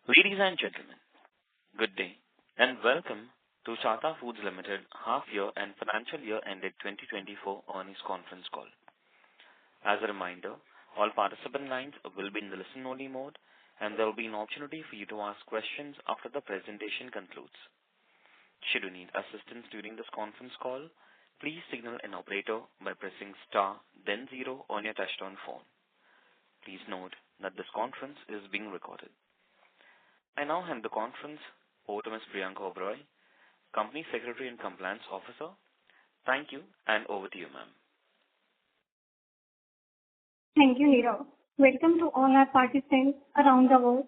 Ladies and gentlemen, good day, and welcome to Chatha Foods Limited half year and financial year ended 2024 earnings conference call. As a reminder, all participant lines will be in the listen-only mode, and there will be an opportunity for you to ask questions after the presentation concludes. Should you need assistance during this conference call, please signal an operator by pressing star then zero on your touchtone phone. Please note that this conference is being recorded. I now hand the conference over to Ms. Priyanka Oberoi, Company Secretary and Compliance Officer. Thank you, and over to you, ma'am. Thank you, Nirav. Welcome to all our participants around the world.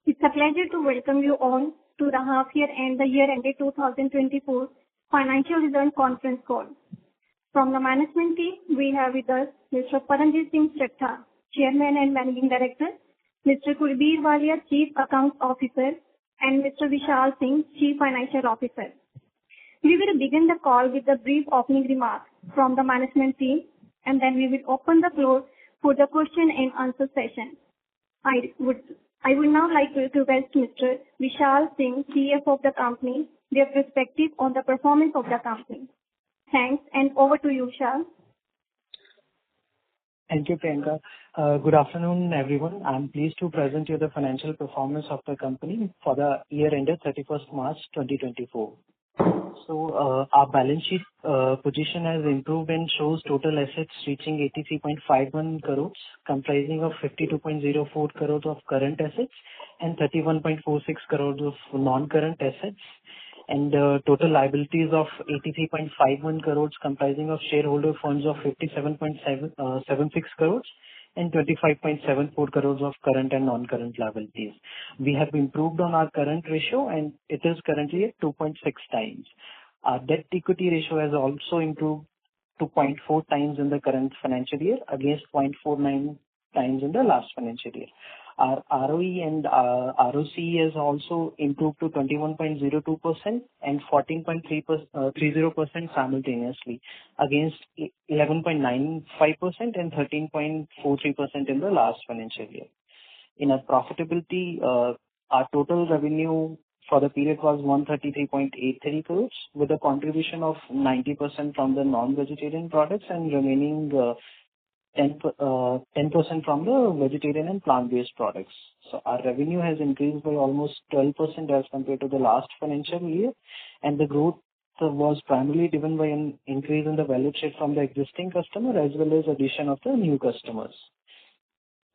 It's a pleasure to welcome you all to the half year and the year ended 2024 financial result conference call. From the management team, we have with us Mr. Paramjit Singh Chatha, Chairman and Managing Director, Mr. Kulbir Walia, Chief Accounts Officer, and Mr. Vishal Singh, Chief Financial Officer. We will begin the call with a brief opening remark from the management team, and then we will open the floor for the question and answer session. I would now like to request Mr. Vishal Singh, CFO of the company, their perspective on the performance of the company. Thanks, and over to you, Vishal. Thank you, Priyanka. Good afternoon, everyone. I'm pleased to present you the financial performance of the company for the year ended 31st March 2024. Our balance sheet position has improved and shows total assets reaching 83.51 crores, comprising of 52.04 crores of current assets and 31.46 crores of non-current assets, and total liabilities of 83.51 crores, comprising of shareholder funds of 57.76 crores and 25.74 crores of current and non-current liabilities. We have improved on our current ratio, and it is currently at 2.6 times. Our debt equity ratio has also improved to 0.4 times in the current financial year against 0.49 times in the last financial year. Our ROE and ROC has also improved to 21.02% and 14.30% simultaneously against 11.95% and 13.43% in the last financial year. In our profitability, our total revenue for the period was 133.83 crores, with a contribution of 90% from the non-vegetarian products and remaining 10% from the vegetarian and plant-based products. So our revenue has increased by almost 12% as compared to the last financial year, and the growth was primarily driven by an increase in the value share from the existing customer as well as addition of the new customers.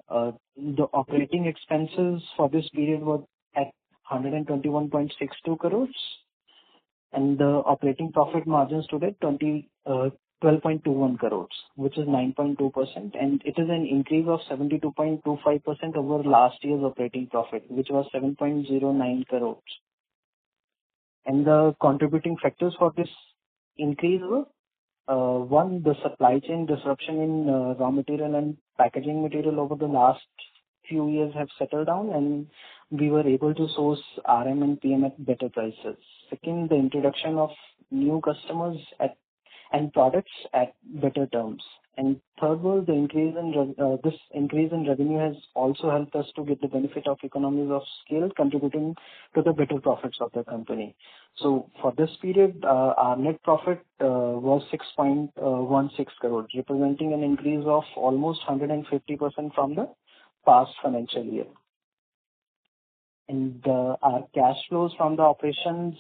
The operating expenses for this period were at 121.62 crores, and the operating profit margin stood at 12.21 crores, which is 9.2%, and it is an increase of 72.25% over last year's operating profit, which was 7.09 crores. And the contributing factors for this increase were, one, the supply chain disruption in raw material and packaging material over the last few years have settled down, and we were able to source RM and PM at better prices. Second, the introduction of new customers and products at better terms. And third was the this increase in revenue has also helped us to get the benefit of economies of scale, contributing to the better profits of the company. So for this period, our net profit was 6.16 crores, representing an increase of almost 150% from the past financial year. And our cash flows from the operations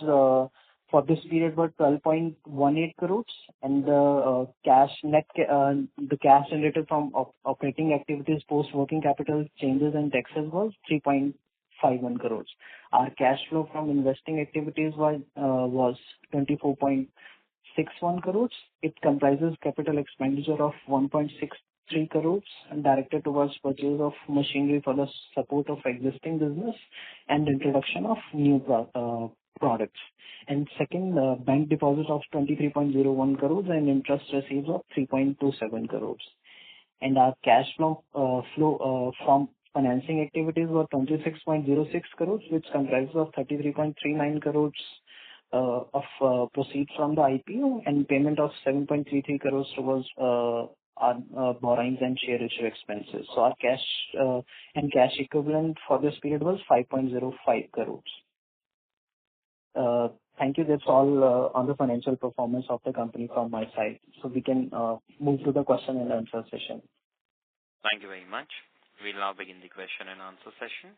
for this period were 12.18 crores, and the cash generated from operating activities post working capital changes and taxes was 3.51 crores. Our cash flow from investing activities was 24.61 crores. It comprises capital expenditure of 1.63 crores and directed towards purchase of machinery for the support of existing business and introduction of new products. And second, bank deposit of 23.01 crores and interest received of 3.27 crores. And our cash flow from financing activities were 26.06 crores, which comprises of 33.39 crores of proceeds from the IPO and payment of 7.33 crores towards our borrowings and share issue expenses. So our cash and cash equivalent for this period was 5.05 crores. Thank you. That's all on the financial performance of the company from my side. So we can move to the question and answer session. Thank you very much. We'll now begin the question and answer session.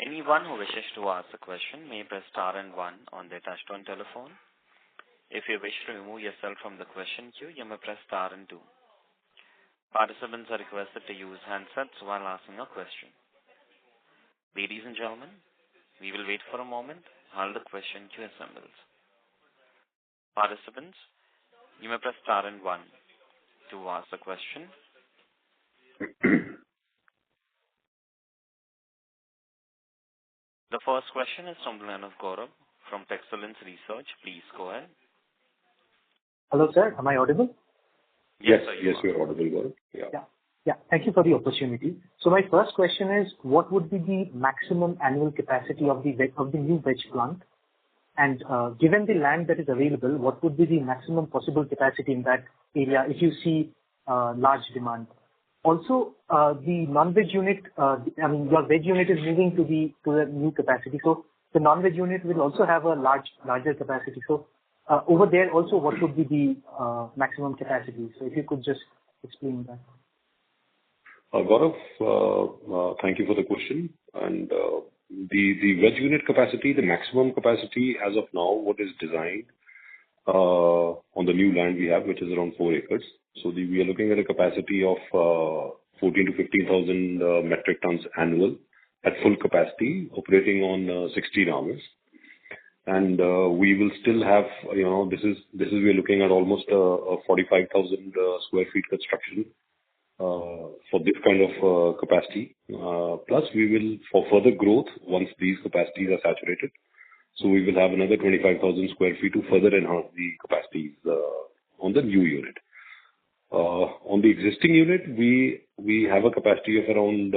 Anyone who wishes to ask a question may press star and one on their touchtone telephone. If you wish to remove yourself from the question queue, you may press star and two. Participants are requested to use handsets while asking a question. Ladies and gentlemen, we will wait for a moment while the question queue assembles. Participants, you may press star and one to ask a question. The first question is from the line of Gaurav from Excellence Research. Please go ahead. Hello, sir. Am I audible? Yes, you're audible, Gaurav. Yeah. Thank you for the opportunity. So my first question is, what would be the maximum annual capacity of the new veg plant? And given the land that is available, what would be the maximum possible capacity in that area if you see large demand? Also, the non-veg unit, your veg unit is moving to the new capacity. So the non-veg unit will also have a larger capacity. So over there also, what would be the maximum capacity? So if you could just explain that. Gaurav, thank you for the question. And the veg unit capacity, the maximum capacity as of now, what is designed on the new land we have, which is around 4 acres. So we are looking at a capacity of 14 to 15,000 metric tons annual at full capacity, operating on 16 hours. And we will still have, this is we are looking at almost a 45,000 square feet construction for this kind of capacity. Plus, we will, for further growth, once these capacities are saturated, so we will have another 25,000 square feet to further enhance the capacities on the new unit. On the existing unit, we have a capacity of around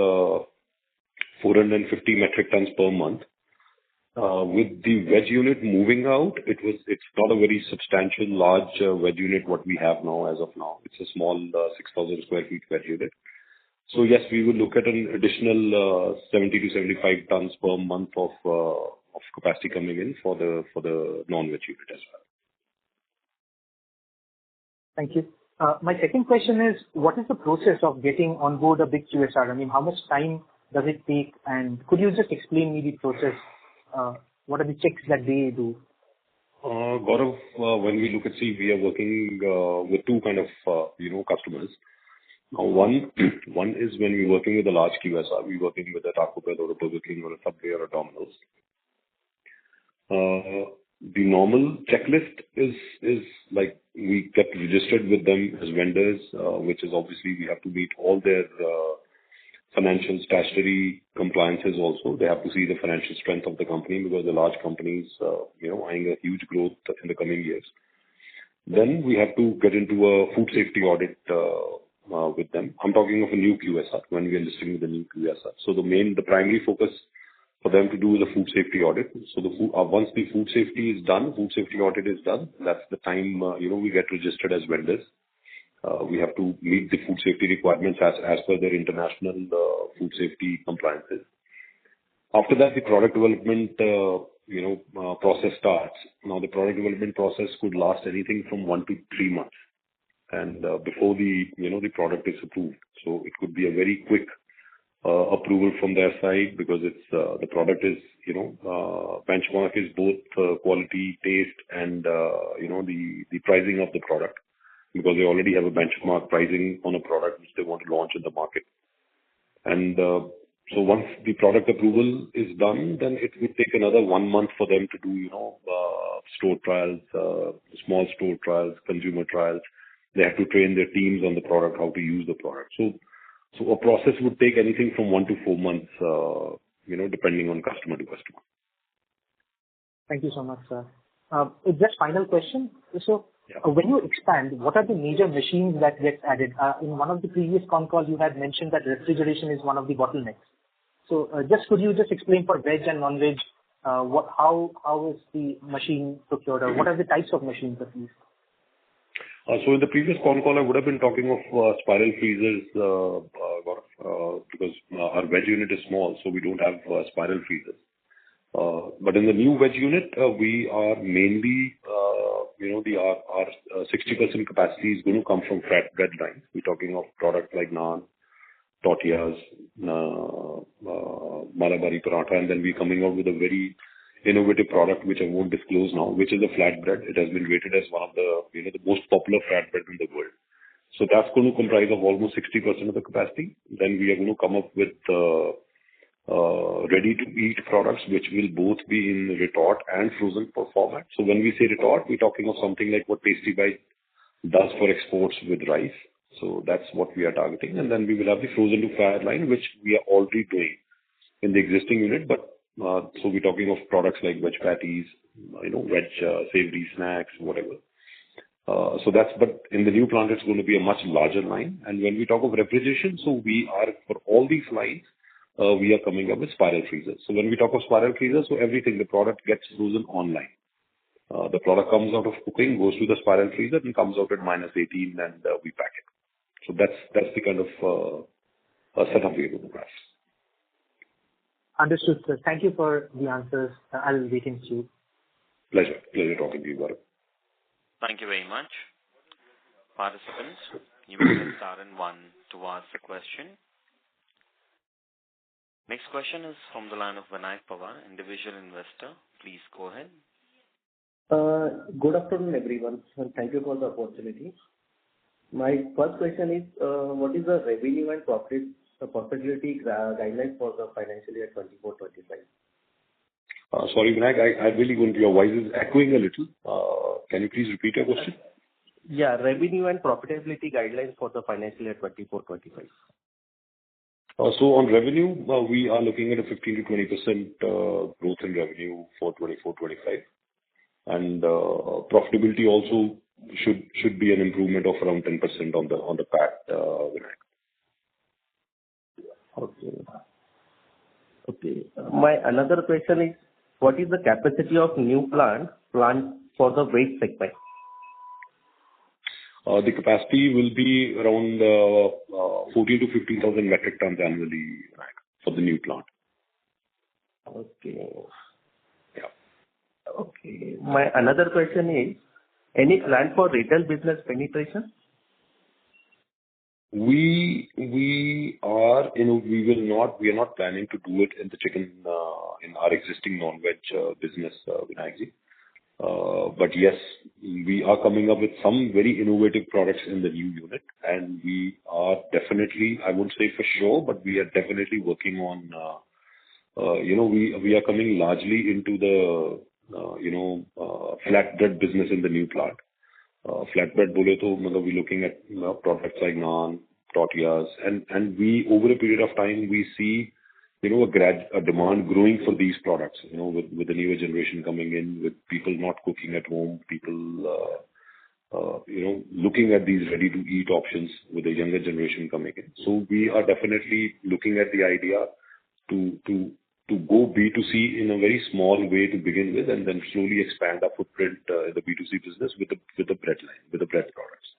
450 metric tons per month. With the veg unit moving out, it's not a very substantial large veg unit what we have now as of now. It's a small 6,000 square feet veg unit. So yes, we will look at an additional 70 to 75 tons per month of capacity coming in for the non-veg unit as well. Thank you. My second question is, what is the process of getting on board a big QSR? I mean, how much time does it take? And could you just explain me the process? What are the checks that they do? Gaurav, when we look at we are working with two kind of customers. Now, one is when we're working with a large QSR, we're working with a Taco Bell or a Burger King or a Subway or a Domino's. The normal checklist is like we get registered with them as vendors, which is obviously we have to meet all their financial statutory compliances also. They have to see the financial strength of the company because the large companies, eyeing a huge growth in the coming years. Then we have to get into a food safety audit with them. I'm talking of a new QSR when we are listing with the new QSR. So the primary focus for them to do is a food safety audit. So once the food safety audit is done, that's the time we get registered as vendors. We have to meet the food safety requirements as per their international food safety compliances. After that, the product development process starts. Now, the product development process could last anything from 1 to 3 months, and before the product is approved. So it could be a very quick approval from their side because it's the product is benchmark is both quality, taste, and the pricing of the product, because they already have a benchmark pricing on a product which they want to launch in the market. And so once the product approval is done, then it would take another 1 month for them to do store trials, small store trials, consumer trials. They have to train their teams on the product, how to use the product. So a process would take anything from 1 to 4 months, depending on customer to customer. Thank you so much, sir. Just final question. So when you expand, what are the major machines that get added? In one of the previous con calls, you had mentioned that refrigeration is one of the bottlenecks. So could you just explain for veg and non-veg, how is the machine procured, or what are the types of machines at least? So in the previous con call, I would have been talking of spiral freezers, Gaurav, because our veg unit is small, so we don't have spiral freezers. But in the new veg unit, we are mainly, our 60% capacity is going to come from flatbread lines. We're talking of products like naan, tortillas, malabari paratha, and then we're coming out with a very innovative product, which I won't disclose now, which is a flatbread. It has been rated as one of the, the most popular flatbread in the world. So that's going to comprise of almost 60% of the capacity. Then we are going to come up with ready-to-eat products, which will both be in retort and frozen format. So when we say retort, we're talking of something like what Tasty Bite does for exports with rice. So that's what we are targeting. And then we will have the frozen to fry line, which we are already doing in the existing unit. But so we're talking of products like veg patties, veg savory snacks, whatever. But in the new plant, it's going to be a much larger line. And when we talk of refrigeration, so we are, for all these lines, we are coming up with spiral freezers. So when we talk of spiral freezers, so everything, the product gets frozen online. The product comes out of cooking, goes to the spiral freezer, and comes out at -18, and we pack it. So that's the kind of setup we are going to have. Understood, sir. Thank you for the answers. I'll wait and see. Pleasure talking to you, Gaurav. Thank you very much. Participants, you may press star and 1 to ask a question. Next question is from the line of Vinayak Pawar, individual investor. Please go ahead. Good afternoon, everyone, and thank you for the opportunity. My first question is, what is the revenue and profitability guideline for the financial year 24-25? Sorry, Vinayak, I really couldn't. Your voice is echoing a little. Can you please repeat your question? Yeah, revenue and profitability guidelines for the financial year 24-25. So on revenue, we are looking at a 15 to 20% growth in revenue for 24-25. And profitability also should be an improvement of around 10% on the PAT, Vinayak. Okay. My another question is, what is the capacity of new plant for the veg segment? The capacity will be around 14 to 15,000 metric tons annually, Vinayak, for the new plant. Okay. Yeah. Okay. My another question is, any plan for retail business penetration? We are not planning to do it in the chicken, in our existing non-veg business, Vinayakji. But yes, we are coming up with some very innovative products in the new unit, and we are definitely, I won't say for sure, but we are definitely working on, we are coming largely into the, flatbread business in the new plant. Flatbread bole to, we're looking at products like naan, tortillas, and we, over a period of time, we see, a demand growing for these products, with the newer generation coming in, with people not cooking at home, people, looking at these ready-to-eat options with the younger generation coming in. So we are definitely looking at the idea to go B2C in a very small way to begin with, and then slowly expand our footprint in the B2C business with the bread line, with the bread products.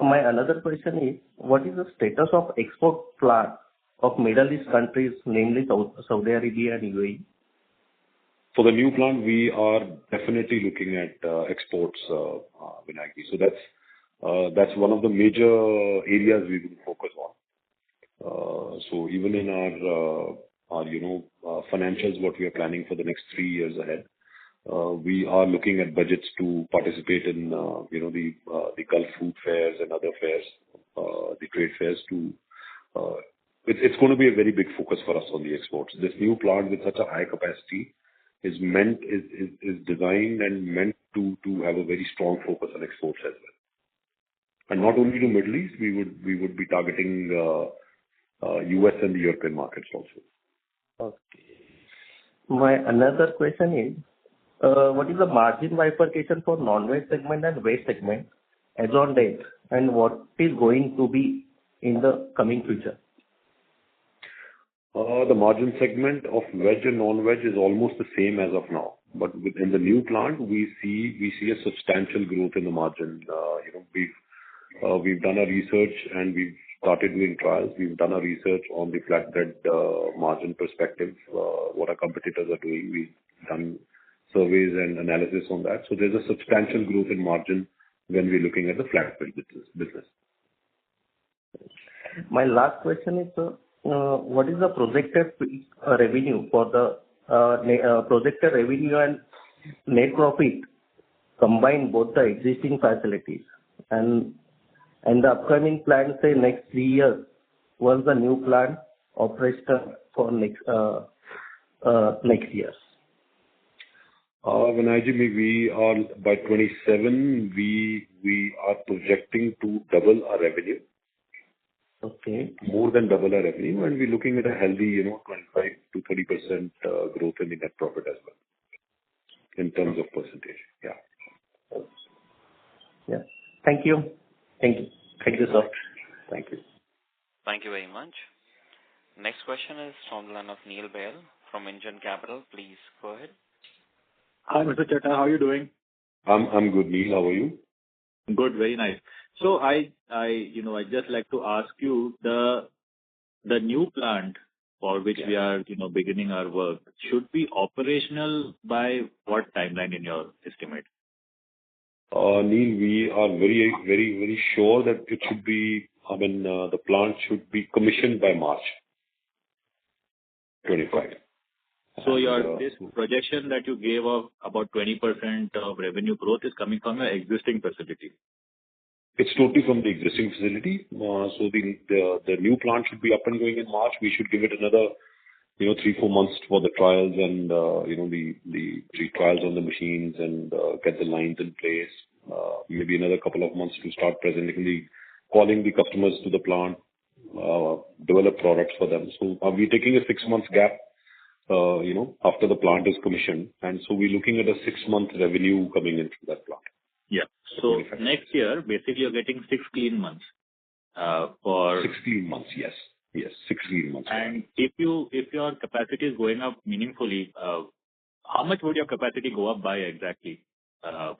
My another question is, what is the status of export plan of Middle East countries, namely Saudi Arabia and UAE? For the new plant, we are definitely looking at exports, Vinayakji. So that's one of the major areas we will focus on. So even in our financials, what we are planning for the next 3 years ahead, we are looking at budgets to participate in, the Gulf food fairs and other fairs, the trade fairs to, it's going to be a very big focus for us on the exports. This new plant with such a high capacity is designed and meant to have a very strong focus on exports as well. And not only to Middle East, we would be targeting US and the European markets also. Okay. My another question is, what is the margin bifurcation for non-veg segment and veg segment as on date, and what is going to be in the coming future? The margin segment of veg and non-veg is almost the same as of now. But within the new plant, we see a substantial growth in the margin. We've done our research, and we've started doing trials. We've done our research on the flatbread margin perspective, what our competitors are doing. We've done surveys and analysis on that. So there's a substantial growth in margin when we're looking at the flatbread business. My last question is, what is the projected revenue for the projected revenue and net profit combine both the existing facilities and the upcoming plan, say, next 3 years, once the new plant operational for next years? Vinayji, we are by 27, we are projecting to double our revenue. Okay. More than double our revenue, and we're looking at a healthy, 25 to 30% growth in the net profit as well, in terms of percentage. Yeah. Yeah. Thank you. Thank you. Thank you, sir. Thank you. Thank you very much. Next question is from the line of Neil Bail from Engine Capital. Please go ahead. Hi, Mr. Chatha. How are you doing? I'm good, Neil. How are you? Good, very nice. So I just like to ask you, the new plant for which we are, beginning our work should be operational by what timeline in your estimate? Neil, we are very, very, very sure that it should be, the plant should be commissioned by March 25. So this projection that you gave of about 20% of revenue growth is coming from your existing facility? It's totally from the existing facility. So the new plant should be up and going in March. We should give it another, 3-4 months for the trials and, the trials on the machines and get the lines in place. Maybe another couple of months to start presenting calling the customers to the plant, develop products for them. So we're taking a 6-month gap, after the plant is commissioned. And so we're looking at a 6-month revenue coming into that plant. Yeah. So next year, basically, you're getting 6 clean months for 16 months, yes. Yes, 16 months. And if your capacity is going up meaningfully, how much would your capacity go up by exactly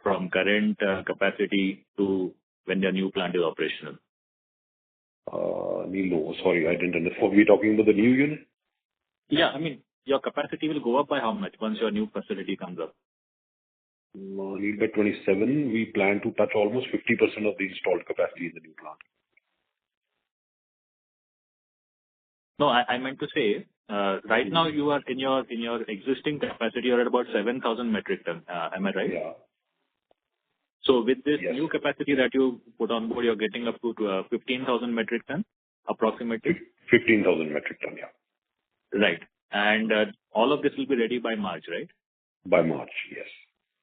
from current capacity to when the new plant is operational? Neil, no, sorry, I didn't understand. We're talking about the new unit? Yeah, your capacity will go up by how much once your new facility comes up? Neil, by 27, we plan to touch almost 50% of the installed capacity in the new plant. No, I meant to say, right now you are in your existing capacity, you're at about 7,000 metric ton. Am I right? Yeah. So with this Yes. new capacity that you put on board, you're getting up to 15,000 metric ton, approximately? 15,000 metric ton, yeah. Right. And all of this will be ready by March, right? By March, yes.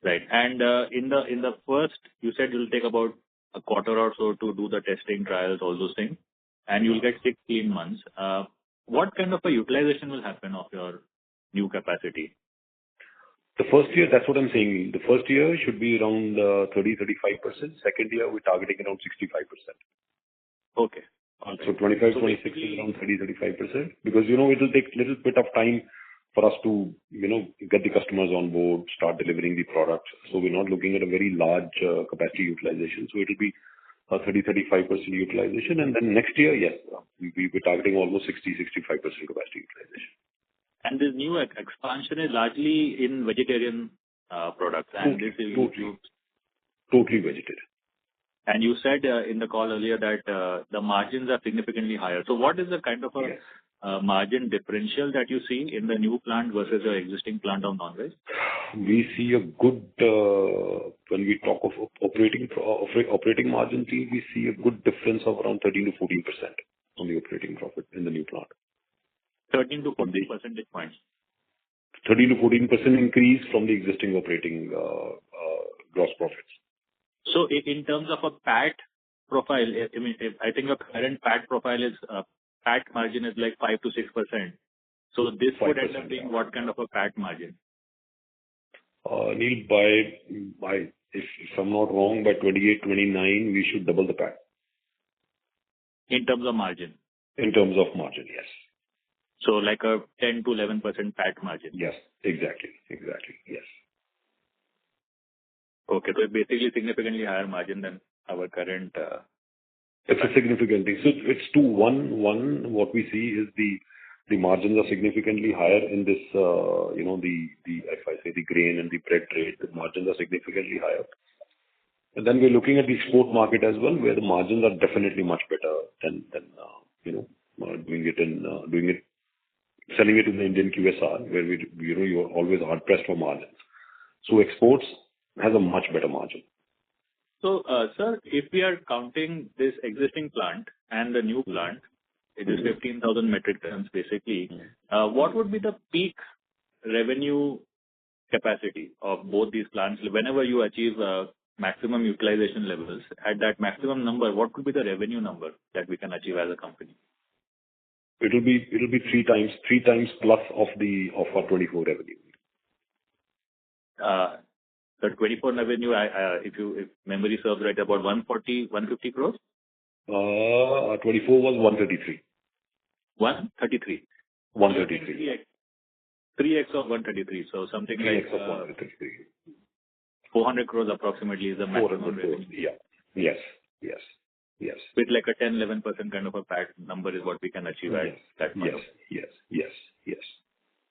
Right. And in the first, you said you'll take about a quarter or so to do the testing, trials, all those things, and you'll get 6 clean months. What kind of a utilization will happen of your new capacity? The first year, that's what I'm saying. The first year should be around 30-35%. Second year, we're targeting around 65%. Okay. So 25, 26 is around 30-35%. Because, it will take a little bit of time for us to, get the customers on board, start delivering the products. So we're not looking at a very large capacity utilization. So it will be a 30-35% utilization. And then next year, yes, we're targeting almost 60-65% capacity utilization. And this new expansion is largely in vegetarian products, and this is totally vegetarian. And you said in the call earlier that the margins are significantly higher. So what is the kind of a margin differential that you see in the new plant versus your existing plant of non-veg? We see a good, when we talk of operating margin, we see a good difference of around 13 to 14% on the operating profit in the new plant. 13 to 14 percentage points. 13 to 14% increase from the existing operating gross profits. So in terms of a PAT profile, I think your current PAT profile is PAT margin is like 5 to 6%. So this would end up being what kind of a PAT margin? Neil, by if I'm not wrong, by 28, 29, we should double the PAT. In terms of margin? In terms of margin, yes. So like a 10 to 11% PAT margin? Yes, exactly, yes. Okay. So it's basically significantly higher margin than our current. It's a significant thing. So it's two. One, what we see is the margins are significantly higher in this, if I say the grain and the bread trade, the margins are significantly higher. And then we're looking at the export market as well, where the margins are definitely much better than selling it in the Indian QSR, where you're always hard pressed for margins. So exports has a much better margin. So, sir, if we are counting this existing plant and the new plant, it is 15,000 metric tons basically. What would be the peak revenue capacity of both these plants whenever you achieve maximum utilization levels? At that maximum number, what could be the revenue number that we can achieve as a company? It'll be three times plus of our 24 revenue. The 24 revenue, if memory serves right, about 150 crores? 24 was 133. 133? 133. 3x of 133. So something 3x like of 133. 400 crores approximately is the maximum revenue. Yeah. Yes. With like a 10-11% kind of a PAT number is what we can achieve at that point. Yes.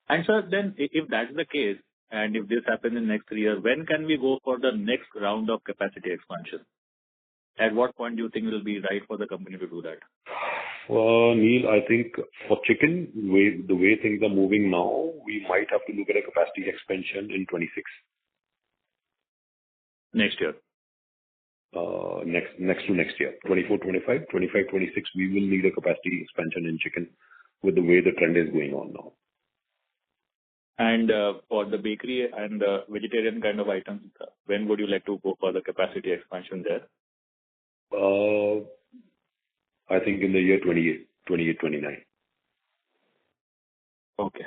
And sir, then if that's the case, and if this happens in next 3 years, when can we go for the next round of capacity expansion? At what point do you think it will be right for the company to do that? Neil, I think for chicken, the way things are moving now, we might have to look at a capacity expansion in 26. Next year? Next to next year. 24, 25, 26, we will need a capacity expansion in chicken with the way the trend is going on now. And for the bakery and vegetarian kind of items, when would you like to go for the capacity expansion there? I think in the year 28, 29. Okay.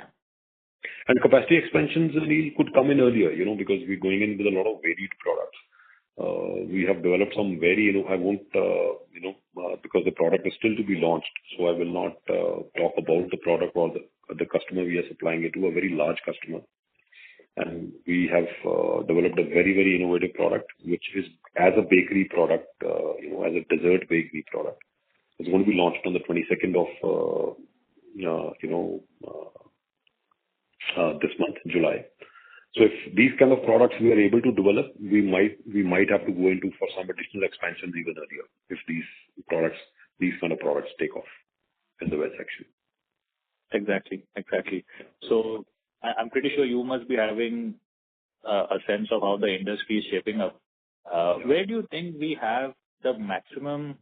And capacity expansions, Neil, could come in earlier, because we're going in with a lot of varied products. We have developed some I won't, because the product is still to be launched, so I will not talk about the product or the customer we are supplying it to, a very large customer. And we have developed a very, very innovative product, which is as a bakery product, as a dessert bakery product. It's going to be launched on the 22nd of, this month, July. So if these kind of products we are able to develop, we might have to go into for some additional expansions even earlier if these kind of products take off in the veg section. Exactly. So I'm pretty sure you must be having a sense of how the industry is shaping up. Where do you think we have the maximum,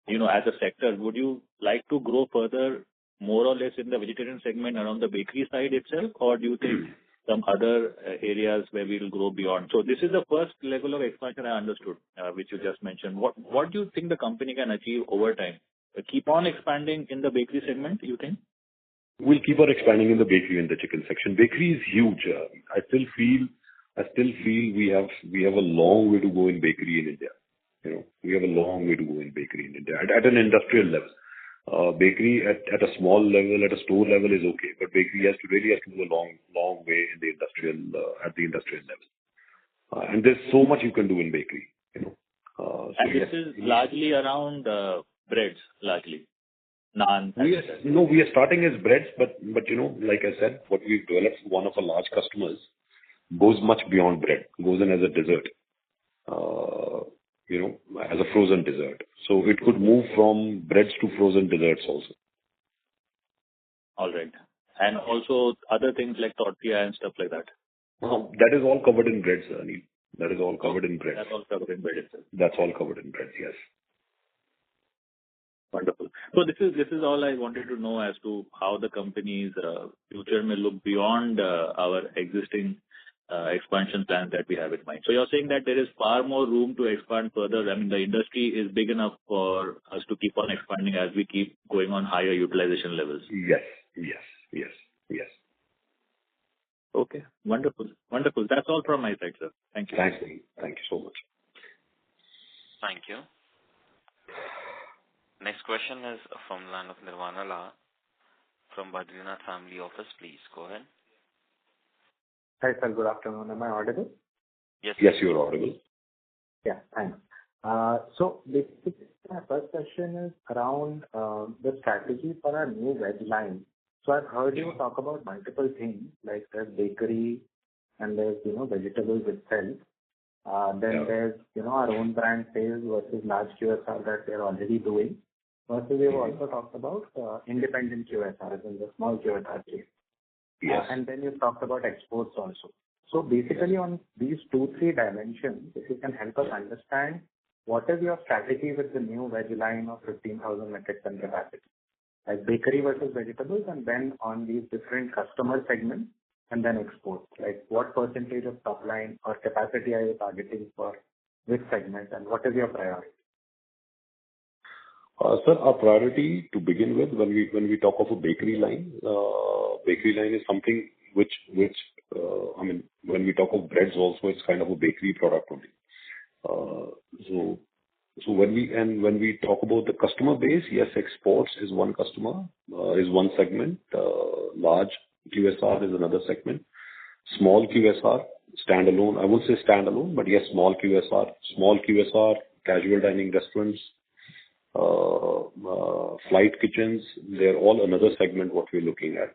as a sector? Would you like to grow further, more or less in the vegetarian segment around the bakery side itself, or do you think some other areas where we will grow beyond? So this is the first level of expansion I understood, which you just mentioned. What do you think the company can achieve over time? Keep on expanding in the bakery segment, you think? We'll keep on expanding in the bakery and the chicken section. Bakery is huge. I still feel we have a long way to go in bakery in India. We have a long way to go in bakery in India at an industrial level. Bakery at a small level, at a store level is okay, but bakery has to go a long way in the industrial level. And there's so much you can do in bakery. And this is largely around breads, largely. Naan. We are starting as breads, but like I said, what we've developed for one of our large customers goes much beyond bread, goes in as a dessert, as a frozen dessert. So it could move from breads to frozen desserts also. All right. And also other things like tortilla and stuff like that. That is all covered in breads, Anil. That is all covered in breads. That's all covered in bread itself. That's all covered in breads, yes. Wonderful. So this is all I wanted to know as to how the company's future may look beyond our existing expansion plans that we have in mind. So you're saying that there is far more room to expand further. I mean, the industry is big enough for us to keep on expanding as we keep going on higher utilization levels. Yes. Okay. Wonderful. That's all from my side, sir. Thank you. Thanks, Neil. Thank you so much. Thank you. Next question is from the line of Nirvana La from Badrinath Family Office. Please go ahead. Hi, sir. Good afternoon. Am I audible? Yes, you're audible. Yeah, thanks. So basically, my first question is around the strategy for our new veg line. So I've heard you talk about multiple things, like there's bakery and there's, vegetables itself. Then there's, our own brand sales versus large QSR that we're already doing. Versus we've also talked about independent QSR, as in the small QSR case. Yes. And then you talked about exports also. So basically on these 2-3 dimensions, if you can help us understand what is your strategy with the new veg line of 15,000 metric ton capacity, like bakery versus vegetables, and then on these different customer segments, and then exports, like what percentage of top line or capacity are you targeting for which segment, and what is your priority? Sir, our priority to begin with, when we talk of a bakery line is something which I mean, when we talk of breads also, it's kind of a bakery product only. So when we talk about the customer base, yes, exports is one customer, is one segment. Large QSR is another segment. Small QSR, standalone. I won't say standalone, but yes, small QSR, casual dining restaurants, flight kitchens, they're all another segment what we're looking at.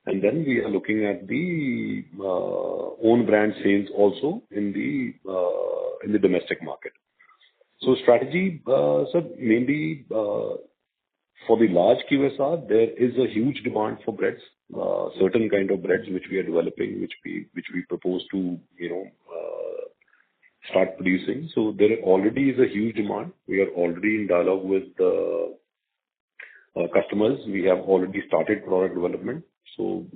And then we are looking at the own brand sales also in the domestic market. So strategy, sir, mainly for the large QSR, there is a huge demand for breads, certain kind of breads which we are developing, which we propose to start producing. So there already is a huge demand. We are already in dialogue with customers. We have already started product development. So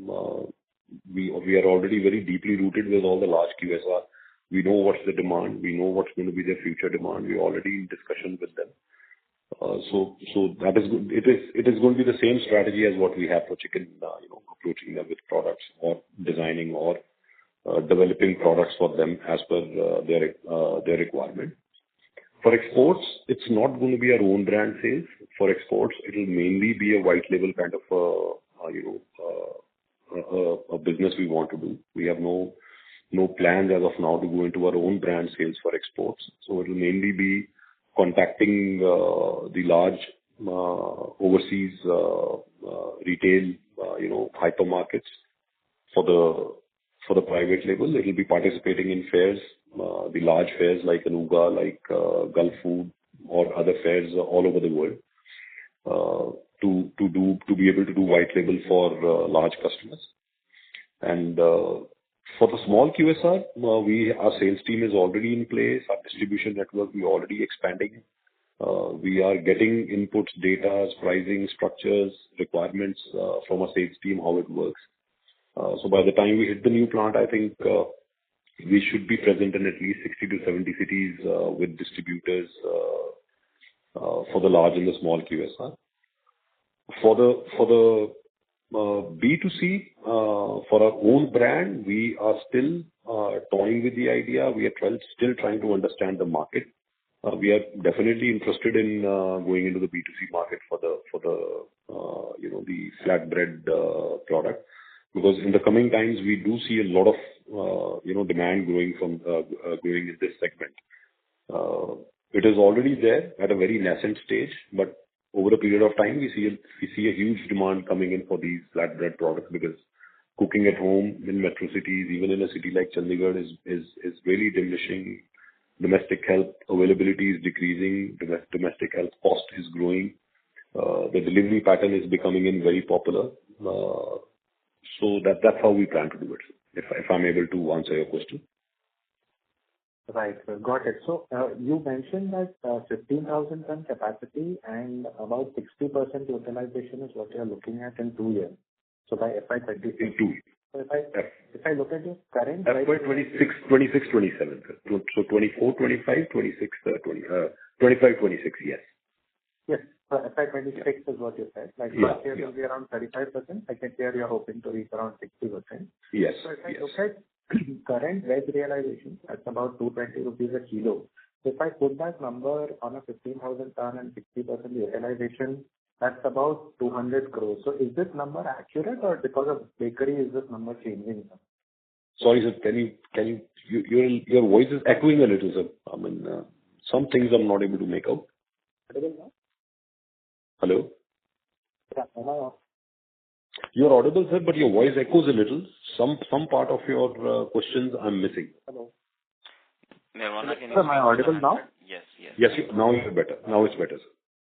we are already very deeply rooted with all the large QSR. We know what's the demand. We know what's going to be their future demand. We're already in discussion with them. So that is good. It is going to be the same strategy as what we have for chicken, approaching them with products or designing or developing products for them as per their requirement. For exports, it's not going to be our own brand sales. For exports, it will mainly be a white label kind of a business we want to do. We have no plans as of now to go into our own brand sales for exports. So it will mainly be contacting the large overseas retail, hypermarkets for the private label. It will be participating in fairs, the large fairs like Anuga, like Gulf Food or other fairs all over the world, to be able to do white label for large customers. And for the small QSR, our sales team is already in place. Our distribution network, we are already expanding. We are getting inputs, data, pricing, structures, requirements from our sales team, how it works. So by the time we hit the new plant, I think we should be present in at least 60 to 70 cities with distributors for the large and the small QSR. For the B2C, for our own brand, we are still toying with the idea. We are still trying to understand the market. We are definitely interested in going into the B2C market for the flatbread product, because in the coming times we do see a lot of demand growing in this segment. It is already there at a very nascent stage, but over a period of time we see a huge demand coming in for these flatbread products, because cooking at home in metro cities, even in a city like Chandigarh, is really diminishing. Domestic help availability is decreasing. Domestic help cost is growing. The delivery pattern is becoming very popular. So that's how we plan to do it, if I'm able to answer your question. Right. Got it. So you mentioned that 15,000 ton capacity and about 60% utilization is what you're looking at in 2 years. So by FY24. In 2 years. So if I look at your current FY26, 26, 27. So 24, 25, 26, 25, 26. Yes. Yes. So FY26 is what you said. Like last year will be around 35%. Second year you're hoping to reach around 60%. Yes. So if I look at current veg realization, that's about 220 rupees a kilo. So if I put that number on a 15,000 ton and 60% utilization, that's about 200 crores. So is this number accurate, or because of bakery is this number changing? Sorry, sir, your voice is echoing a little, sir. I mean, some things I'm not able to make out. Hello? Yeah. Am I You're audible, sir, but your voice echoes a little. Some part of your questions I'm missing. Hello. Nirvana, can you Sir, am I speak to the audible now? handset? Yes, yes. Yes, now you're better. Now it's better, sir.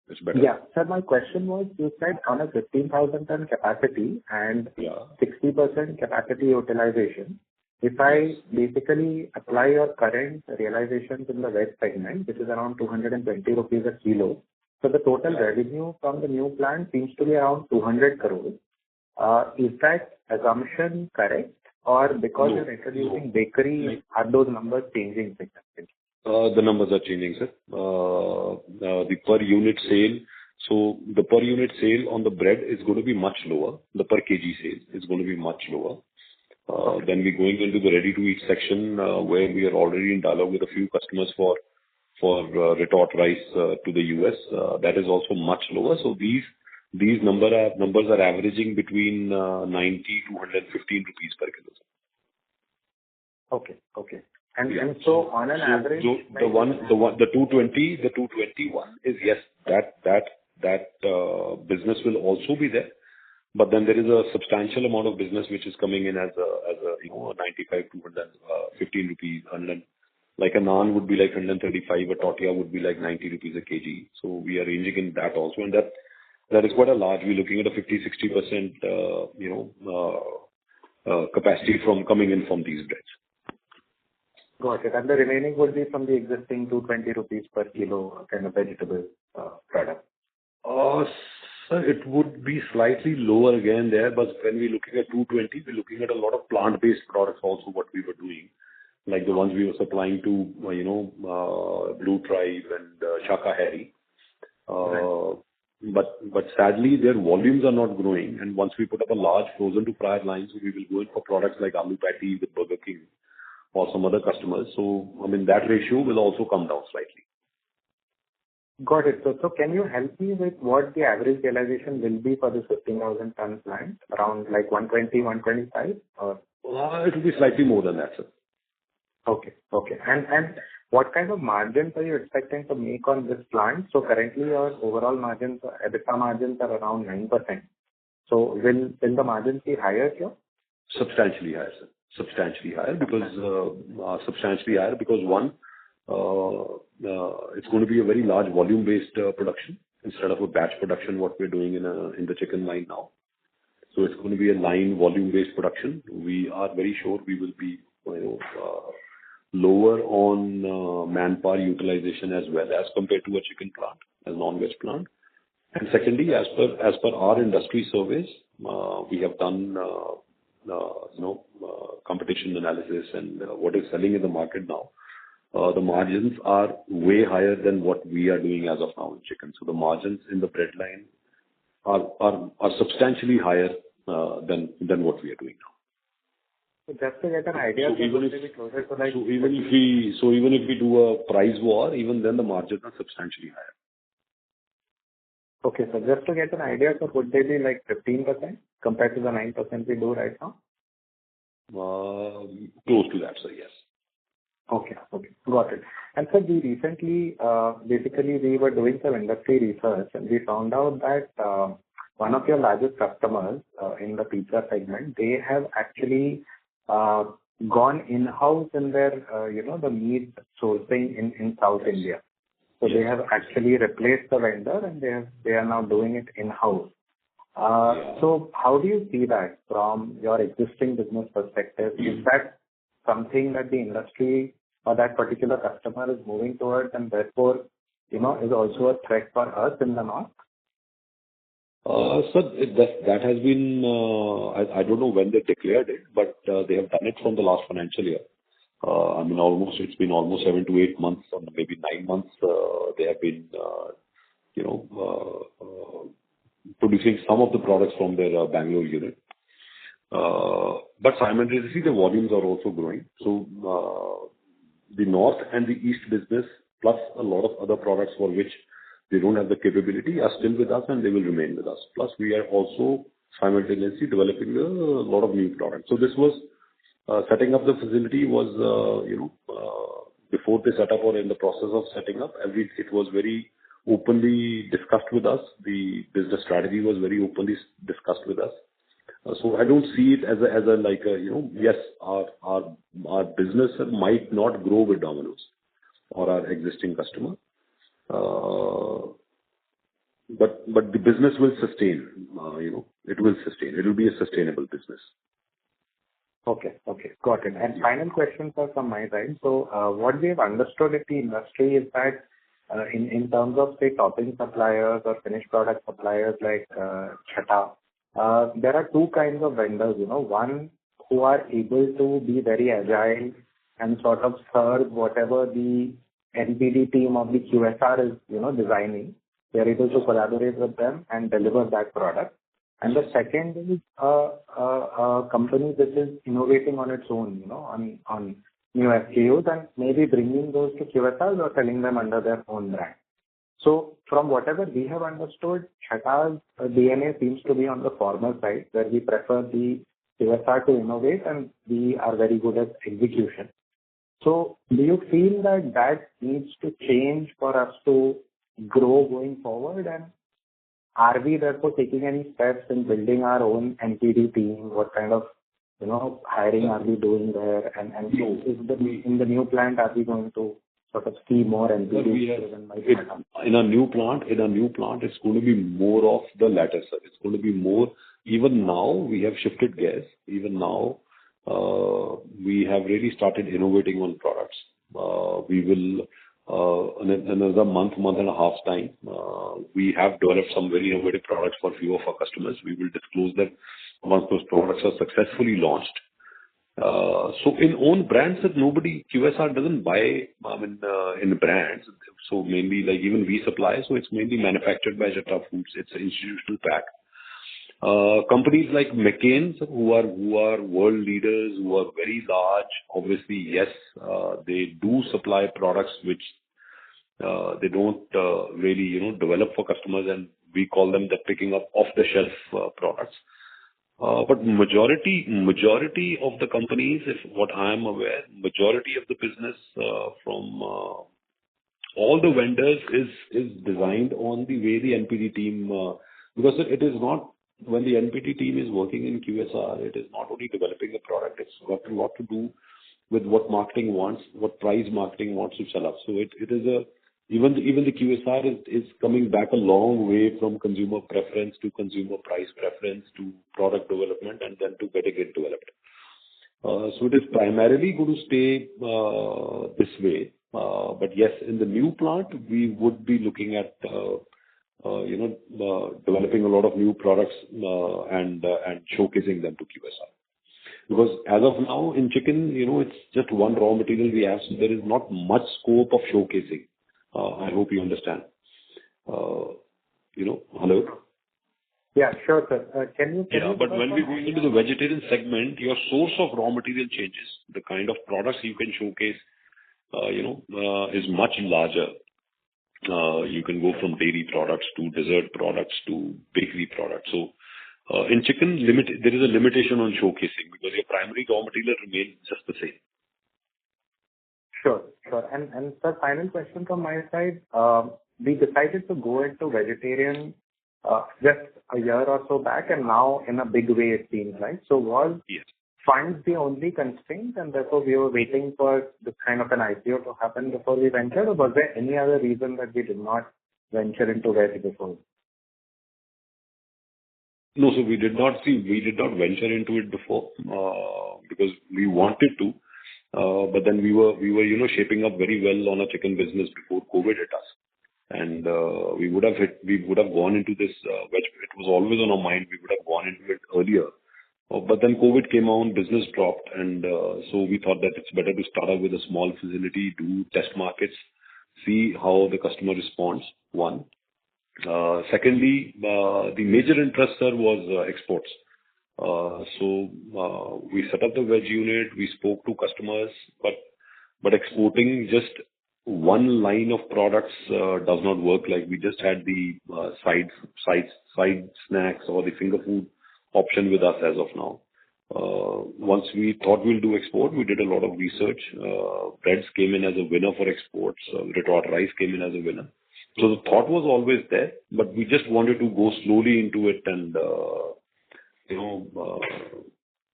It's better. Yeah. Sir, my question was, you said on a 15,000 ton capacity and Yeah. 60% capacity utilization, if I basically apply your current realizations in the veg segment, which is around 220 rupees a kilo, so the total revenue from the new plant seems to be around 200 crores. Is that assumption correct? Or because No, you're introducing no. bakery, are those numbers changing significantly? The numbers are changing, sir. The per unit sale. So the per unit sale on the bread is going to be much lower. The per kg sale is going to be much lower. Then we're going into the ready-to-eat section, where we are already in dialogue with a few customers for retort rice to the US. That is also much lower. So these numbers are averaging between 90 to 115 rupees per kilo. Okay. And so on an average, The 221 is, yes, that business will also be there. But then there is a substantial amount of business which is coming in as a 95 to 115 rupees. Like a naan would be like 135, a tortilla would be like 90 rupees a kg. So we are ranging in that also, and that is quite a large. We're looking at a 50-60% capacity from coming in from these breads. got it. And the remaining would be from the existing 220 rupees per kilo kind of vegetable product. Sir, it would be slightly lower again there, but when we're looking at 220, we're looking at a lot of plant-based products also, what we were doing, like the ones we were supplying to, Blue Tribe and Shakahari. But sadly, their volumes are not growing. And once we put up a large frozen to fry line, so we will go in for products like aloo patty with Burger King or some other customers. So, I mean, that ratio will also come down slightly. Got it. So can you help me with what the average realization will be for this 15,000 ton plant? Around like 120, 125 or? It will be slightly more than that, sir. Okay. And what kind of margins are you expecting to make on this plant? So currently your overall margins, EBITDA margins are around 9%. So will the margins be higher here? Substantially higher, sir. Substantially higher because one, it's going to be a very large volume-based production instead of a batch production, what we're doing in the chicken line now. So it's going to be a line volume-based production. We are very sure we will be lower on manpower utilization as well as compared to a chicken plant, a non-veg plant. And secondly, as per our industry surveys, we have done competition analysis and what is selling in the market now. The margins are way higher than what we are doing as of now in chicken. So the margins in the bread line are substantially higher than what we are doing now. So just to get an idea, even if we do a price war, even then the margins are substantially higher. Okay, so just to get an idea, so would they be like 15% compared to the 9% we do right now? Close to that, sir, yes. Okay, got it. And sir, we recently, basically we were doing some industry research and we found out that one of your largest customers in the pizza segment, they have actually gone in-house in their, the meat sourcing in South India. So they have actually replaced the vendor and they are now doing it in-house. So how do you see that from your existing business perspective? Is that something that the industry or that particular customer is moving towards and therefore, is also a threat for us in the north? Sir, that has been, I don't know when they declared it, but they have done it from the last financial year. I mean, it's been almost 7 to 8 months or maybe 9 months. They have been, producing some of the products from their Bangalore unit. But simultaneously, the volumes are also growing. So the north and the east business, plus a lot of other products for which they don't have the capability, are still with us and they will remain with us. Plus, we are also simultaneously developing a lot of new products. So this was Setting up the facility was, before they set up or in the process of setting up, it was very openly discussed with us. The business strategy was very openly discussed with us. So I don't see it as a like a, yes, our business might not grow with Domino's or our existing customer, but the business will sustain. It will sustain. It will be a sustainable business. Okay. Got it. And final question, sir, from my side. So, what we have understood in the industry is that, in terms of, say, topping suppliers or finished product suppliers like Chatha, there are two kinds of vendors, one who are able to be very agile and sort of serve whatever the NPD team of the QSR is, designing. They are able to collaborate with them and deliver that product. And the second is a company which is innovating on its own, on new SKUs and maybe bringing those to QSRs or selling them under their own brand. So from whatever we have understood, Chatha's DNA seems to be on the former side, where we prefer the QSR to innovate and we are very good at execution. So do you feel that needs to change for us to grow going forward? And are we therefore taking any steps in building our own NPD team? What kind of, hiring are we doing there? And in the new plant, are we going to sort of see more NPD driven by Chatha? In a new plant, it's going to be more of the latter, sir. It's going to be more. Even now, we have shifted gears. Even now, we have really started innovating on products. We will, in another month and a half time, we have developed some very innovative products for a few of our customers. We will disclose them once those products are successfully launched. So in own brands that QSR doesn't buy, in brands. So mainly like even we supply, so it's mainly manufactured by Chatha Foods. It's an institutional pack. Companies like McCain's, who are world leaders, who are very large, obviously, yes, they do supply products which they don't really, develop for customers, and we call them the picking up off-the-shelf products. But majority of the companies, if what I am aware, majority of the business from all the vendors is designed on the way the NPD team, because it is not, when the NPD team is working in QSR, it is not only developing a product, it's got a lot to do with what marketing wants, what price marketing wants to sell up. So it is even the QSR is coming back a long way from consumer preference to consumer price preference to product development and then to getting it developed. So it is primarily going to stay this way. But yes, in the new plant, we would be looking at developing a lot of new products and showcasing them to QSR. Because as of now, in chicken, it's just one raw material we have, so there is not much scope of showcasing. I hope you understand. Hello? Yeah, sure, sir. Can you but when we go into the vegetarian segment, your source of raw material changes. The kind of products you can showcase, is much larger. You can go from dairy products to dessert products to bakery products. So, in chicken, there is a limitation on showcasing because your primary raw material remains just the same. Sure. And sir, final question from my side. We decided to go into vegetarian just a year or so back, and now in a big way it seems like. So was funds the only constraint, and therefore we were waiting for this kind of an IPO to happen before we ventured, or was there any other reason that we did not venture into veg before? No, so we did not venture into it before because we wanted to, but then we were shaping up very well on a chicken business before COVID hit us, and we would have gone into this veg. It was always on our mind. We would have gone into it earlier, but then COVID came on, business dropped, and so we thought that it's better to start out with a small facility, do test markets, see how the customer responds. One. Secondly, the major interest, sir, was exports. So we set up the veg unit, we spoke to customers, but exporting just one line of products does not work. Like we just had the side snacks or the finger food option with us as of now. Once we thought we'll do export, we did a lot of research. Breads came in as a winner for exports. Retort rice came in as a winner. So the thought was always there, but we just wanted to go slowly into it and,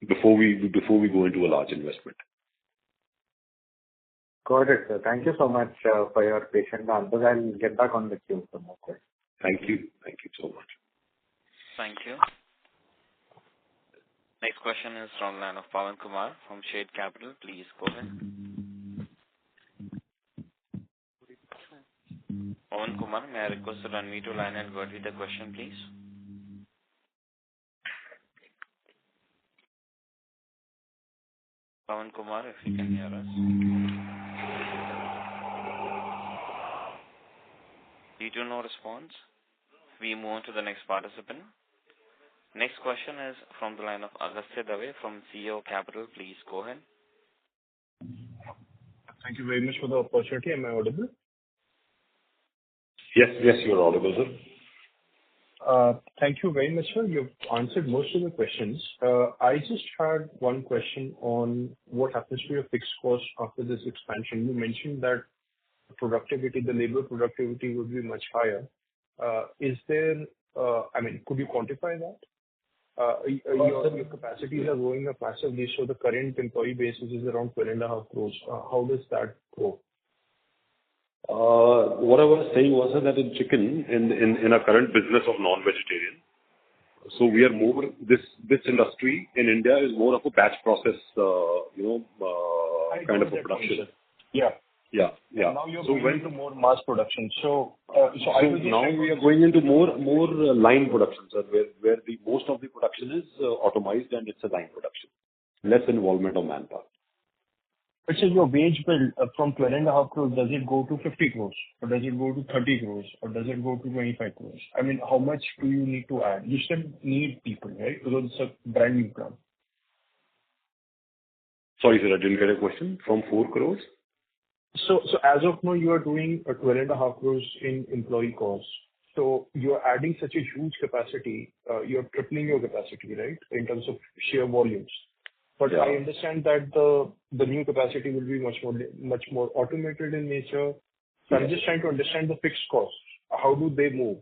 before we go into a large investment. Got it, sir. Thank you so much for your patient answers. I'll get back on the queue for more questions. Thank you. Thank you so much. Thank you. Next question is from the line of Pawan Kumar from Shade Capital. Please go ahead. Pawan Kumar, may I request to unmute your line and go ahead with the question, please? Pawan Kumar, if you can hear us. Due to no response, we move on to the next participant. Next question is from the line of Agastya Dave from CEO Capital. Please go ahead. Thank you very much for the opportunity. Am I audible? Yes, you're audible, sir. Thank you very much, sir. You've answered most of the questions. I just had one question on what happens to your fixed costs after this expansion. You mentioned that the labor productivity would be much higher. Could you quantify that? Your capacities are growing up massively, so the current employee base is around 12.5 crores. How does that grow? What I was saying was that in chicken, in our current business of non-vegetarian, so we are more, this industry in India is more of a batch process, kind of a production. Yeah. Yeah. Now you're going into more mass production. So now we are going into more line production, sir, where the most of the production is automized and it's a line production. Less involvement of manpower. Which is your wage bill from 12.5 crores, does it go to 50 crores? Or does it go to 30 crores? Or does it go to 25 crores? I mean, how much do you need to add? You still need people, right? Because it's a brand new plant. Sorry, sir, I didn't get a question. From 4 crores? So as of now, you are doing a 12.5 crores in employee costs. So you're adding such a huge capacity, you're tripling your capacity, right? In terms of sheer volumes. But Yeah. I understand that the new capacity will be much more automated in nature. So Yes. I'm just trying to understand the fixed costs. How do they move?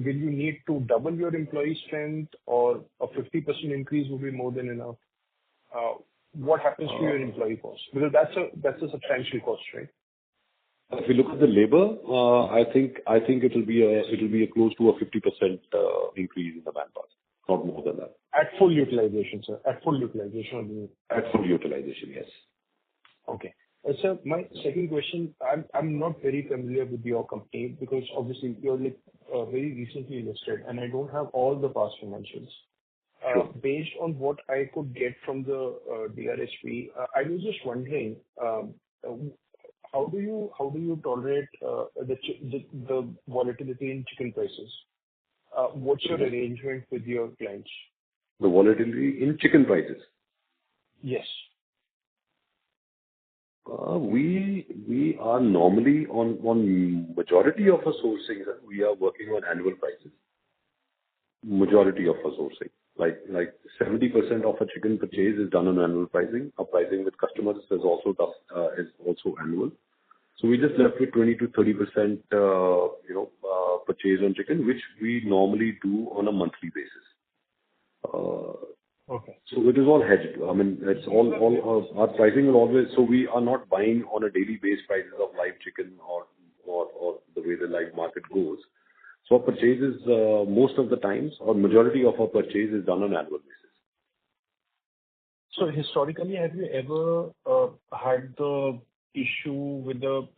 Will you need to double your employee strength, or a 50% increase will be more than enough? What happens to your employee costs? Because that's a substantial cost, right? If you look at the labor, I think it'll be a close to a 50% increase in the manpower, not more than that. At full utilization, sir. At full utilization. At full utilization, yes. Okay. Sir, my second question, I'm not very familiar with your company because obviously you're very recently listed, and I don't have all the past financials. Sure. Based on what I could get from the DRHP, I was just wondering, how do you tolerate the volatility in chicken prices? What's your arrangement with your clients? The volatility in chicken prices? Yes. We are normally on majority of our sourcing, we are working on annual prices. Majority of our sourcing. Like 70% of our chicken purchase is done on annual pricing. Our pricing with customers is also annual. So we just left with 20 to 30%, purchase on chicken, which we normally do on a monthly basis. Okay. So it is all hedged. I mean, it's all our pricing will always. So we are not buying on a daily basis prices of live chicken or the way the live market goes. So our purchases, most of the times, or majority of our purchase is done on annual basis. So historically, have you ever had the issue with do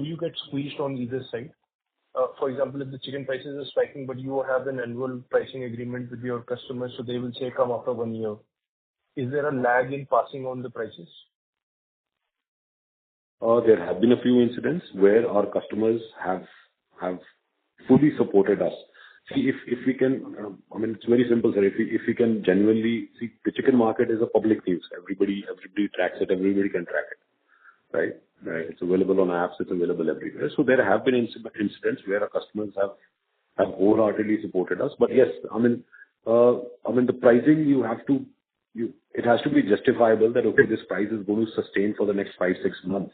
you get squeezed on either side? For example, if the chicken prices are spiking, but you have an annual pricing agreement with your customers, so they will say, come after 1 year. Is there a lag in passing on the prices? There have been a few incidents where our customers have fully supported us. See, if we can, it's very simple, sir. If we can genuinely see, the chicken market is a public news. Everybody tracks it. Everybody can track it, right? It's available on apps. It's available everywhere. So there have been incidents where our customers have wholeheartedly supported us. But yes, the pricing it has to be justifiable that, okay, this price is going to sustain for the next 5-6 months.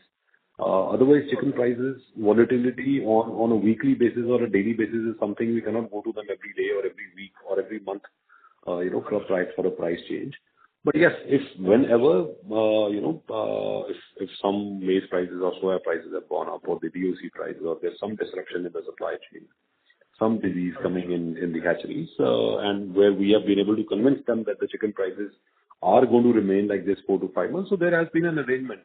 Otherwise, chicken prices, volatility on a weekly basis or a daily basis is something we cannot go to them every day or every week or every month, for a price change. But yes, if some maize prices or soya prices have gone up, or the DOC prices, or there's some disruption in the supply chain, some disease coming in the hatcheries, and where we have been able to convince them that the chicken prices are going to remain like this 4 to 5 months. So there has been an arrangement.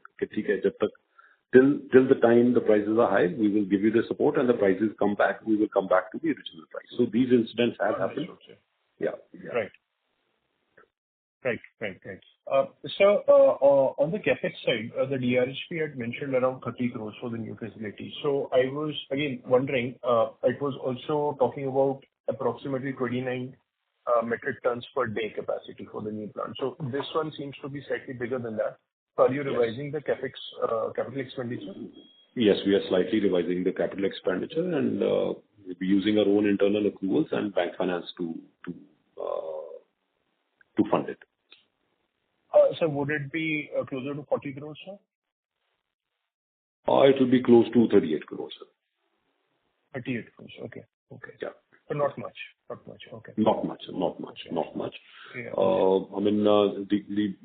Till the time the prices are high, we will give you the support, and the prices come back, we will come back to the original price. So these incidents have happened. Yeah. Right. So, on the CapEx side, the DRHP had mentioned around 30 crores for the new facility. So I was again wondering, it was also talking about approximately 29 metric tons per day capacity for the new plant. So this one seems to be slightly bigger than that. Are you revising the CapEx, capital expenditure? Yes, we are slightly revising the capital expenditure, and we'll be using our own internal accruals and bank finance to fund it. So would it be closer to 40 crores, sir? It will be close to 38 crores, sir. 38 crores. Okay. Yeah. But not much. Okay. Not much. Yeah.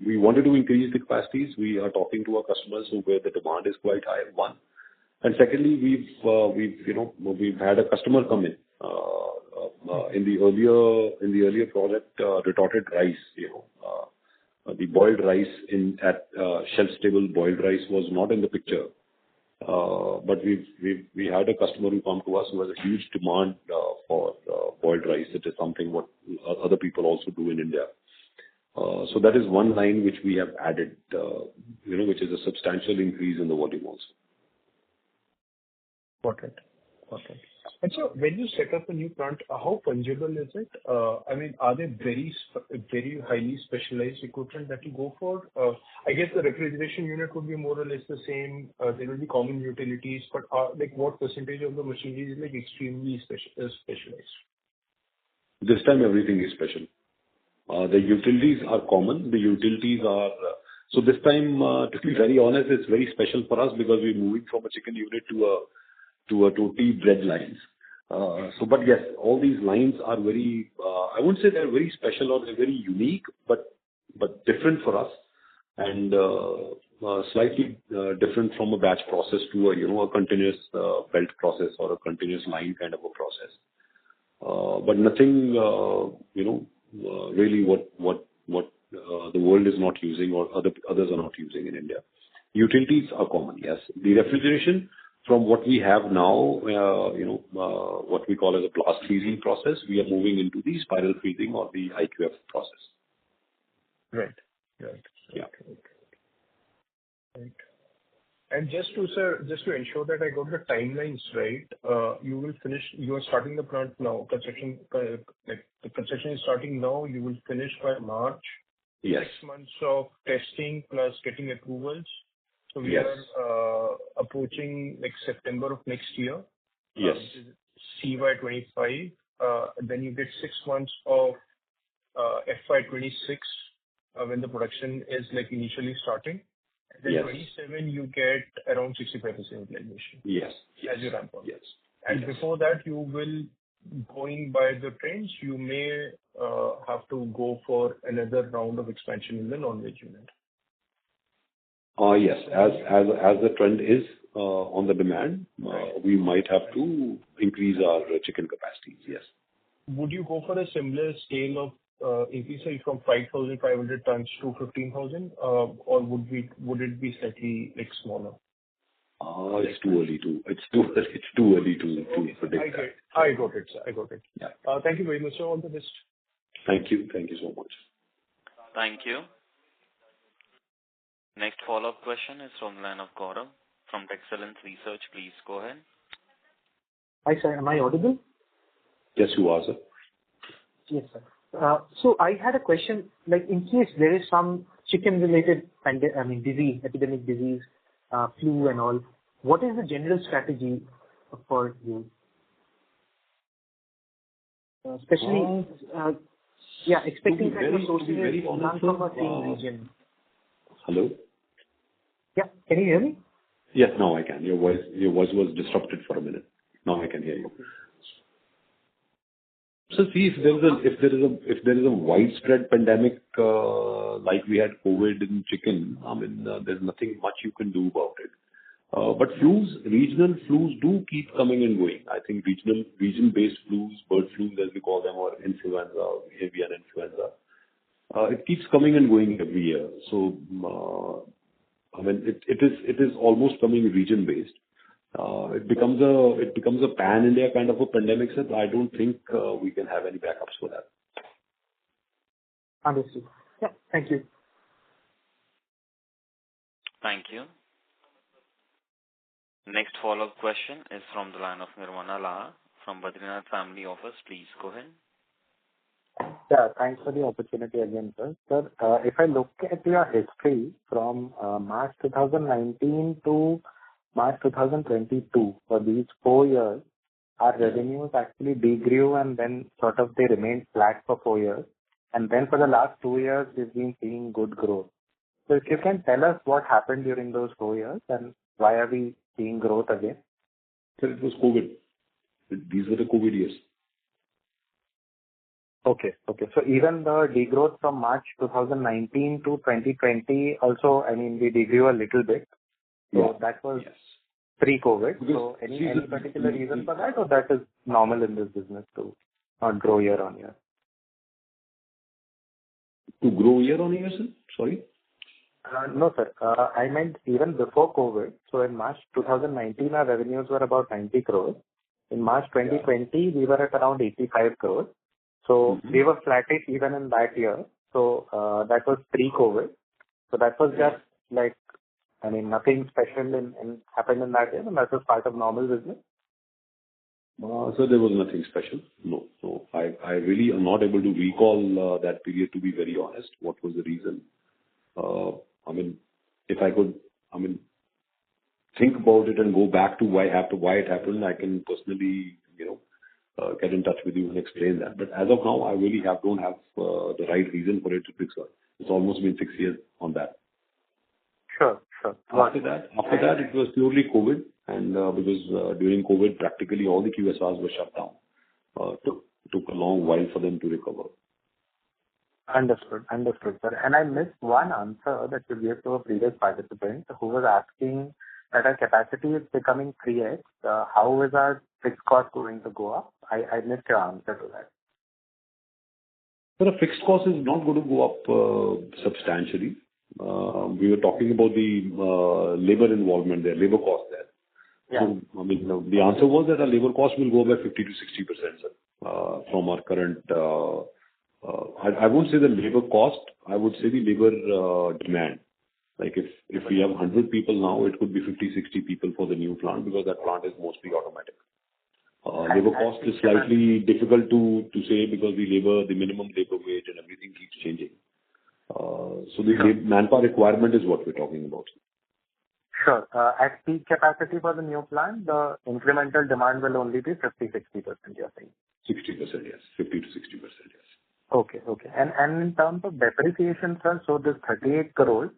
We wanted to increase the capacities. We are talking to our customers where the demand is quite high, one. And secondly, we've had a customer come in the earlier project, retorted rice, the boiled rice at shelf-stable boiled rice was not in the picture. But we had a customer who come to us who has a huge demand for boiled rice. It is something what other people also do in India. So that is one line which we have added, which is a substantial increase in the volume also. Got it. And so when you set up a new plant, how fungible is it? Are they very highly specialized equipment that you go for? I guess the refrigeration unit would be more or less the same. There will be common utilities, but what percentage of the machinery is extremely specialized? This time everything is special. The utilities are common. So this time, to be very honest, it's very special for us because we're moving from a chicken unit to a totally bread lines. But yes, all these lines are very, I wouldn't say they're very special or they're very unique, but different for us, and slightly different from a batch process to a continuous belt process or a continuous line kind of a process. But nothing, really what the world is not using or others are not using in India. Utilities are common, yes. The refrigeration, from what we have now, what we call as a blast freezing process, we are moving into the spiral freezing or the IQF process. Right. Yeah. Right. And just to ensure that I got the timelines right, you are starting the plant now. The construction is starting now, you will finish by March. Yes. 6 months of testing plus getting approvals. So we Yes. are approaching September of next year. Yes. CY25. Then you get 6 months of FY26 when the production is initially starting. And then Yes. 27 you get around 65% utilization. Yes. As you ramp up. Yes. And before that, you will, going by the trends, you may have to go for another round of expansion in the non-veg unit. Yes. As the trend is on the demand, we might have to increase our chicken capacities. Yes. Would you go for a similar scale of increase, say, from 5,500 tons to 15,000, or would it be slightly smaller? It's too early to predict that. I got it, sir. I got it. Yeah. Thank you very much, sir. All the best. Thank you. Thank you so much. Thank you. Next follow-up question is from the line of Gaurav from Excellence Research. Please go ahead. Hi, sir. Am I audible? Yes, you are, sir. Yes, sir. So I had a question, in case there is some chicken-related disease, epidemic disease, flu and all, what is the general strategy for you? Especially, expecting kind of to be very sources honest, none from a same region. Hello? Yeah. Can you hear me? Yes, now I can. Your voice was disrupted for a minute. Now I can hear you. So see, if there is a widespread pandemic, like we had COVID in chicken, I mean, there's nothing much you can do about it. But regional flus do keep coming and going. I think region-based flus, bird flus as we call them, or influenza, avian influenza, it keeps coming and going every year. So, I mean, it is almost coming region-based. It becomes a pan-India kind of a pandemic, sir. I don't think we can have any backups for that. Understood. Yeah. Thank you. Thank you. Next follow-up question is from the line of Nirvana Laha from Badrinath Family Office. Please go ahead. Yeah, thanks for the opportunity again, sir. Sir, if I look at your history from March 2019 to March 2022, for these 4 years, our revenues actually degrew and then sort of they remained flat for 4 years. And then for the last 2 years, we've been seeing good growth. So if you can tell us what happened during those 4 years and why are we seeing growth again? Sir, it was COVID. These were the COVID years. Okay. So even the degrowth from March 2019 to 2020 also, I mean, we degrew a little bit. So that was pre-COVID. So any particular reason for that, or that is normal in this business to not grow year on year? To grow year on year, sir? Sorry? No, sir. I meant even before COVID. So in March 2019, our revenues were about 90 crores. In March 2020, we were at around 85 crores. So we were flattish even in that year. So that was pre-COVID. So that was just like, I mean, nothing special happened in that year, and that was part of normal business. So there was nothing special. No. I really am not able to recall that period, to be very honest. What was the reason? I mean, if I could, think about it and go back to why it happened, I can personally, get in touch with you and explain that. But as of now, I really don't have the right reason for it to fix it. It's almost been 6 years on that. Sure. After that, it was purely COVID, and because during COVID, practically all the QSRs were shut down. Took a long while for them to recover. Understood, sir. And I missed one answer that you gave to a previous participant who was asking that our capacity is becoming 3x. How is our fixed cost going to go up? I missed your answer to that. So the fixed cost is not going to go up substantially. We were talking about the labor involvement there, labor cost there. Yeah. So, the answer was that our labor cost will go by 50 to 60%, from our current. I won't say the labor cost. I would say the labor demand. Like if we have 100 people now, it could be 50, 60 people for the new plant because that plant is mostly automatic. Labor cost is slightly difficult to say because the minimum labor wage and everything keeps changing. So the manpower requirement is what we're talking about. Sure. At peak capacity for the new plant, the incremental demand will only be 50-60%, you're saying? 60%, yes. 50 to 60%, yes. Okay. And in terms of depreciation, sir, so this 38 crores,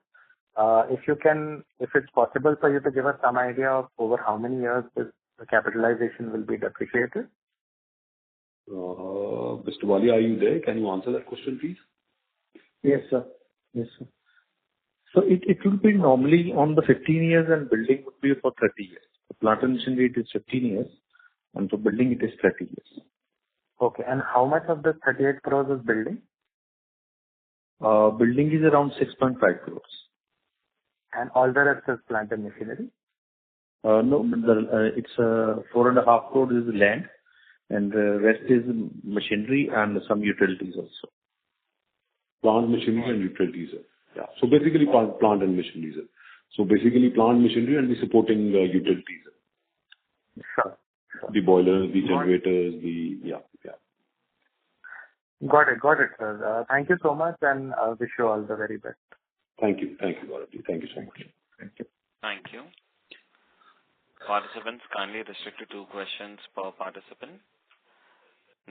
if it's possible for you to give us some idea of over how many years this capitalization will be depreciated? Mr. Wali, are you there? Can you answer that question, please? Yes, sir. So it will be normally on the 15 years and building would be for 30 years. The plant and machinery, it is 15 years, and for building it is 30 years. Okay. And how much of the 38 crores is building? Building is around 6.5 crores. And all the rest is plant and machinery? No, it's 4.5 crores is land, and the rest is machinery and some utilities also. Plant, machinery, and utilities. Yeah. So basically, plant and machinery. So basically, plant, machinery, and the supporting utilities. Sure. The boilers, the generators, yeah. Got it, sir. Thank you so much, and wish you all the very best. Thank you, Gaurav. Thank you so much. Thank you. Thank you. Participants kindly restrict to 2 questions per participant.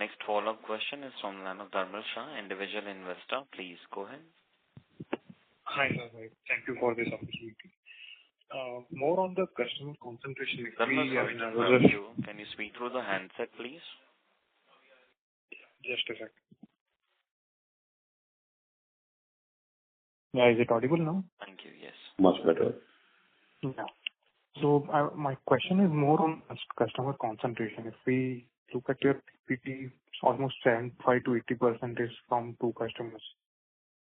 Next follow-up question is from the line of Dharmal Shah, individual investor. Please go ahead. Hi, sir. Thank you for this opportunity. More on the customer concentration. Dharmal, sorry to interrupt you. Can you speak through the handset, please? Just a sec. Yeah, is it audible now? Thank you. Yes. Much better. Yeah. So my question is more on customer concentration. If we look at your PPT, almost 75 to 80% is from two customers.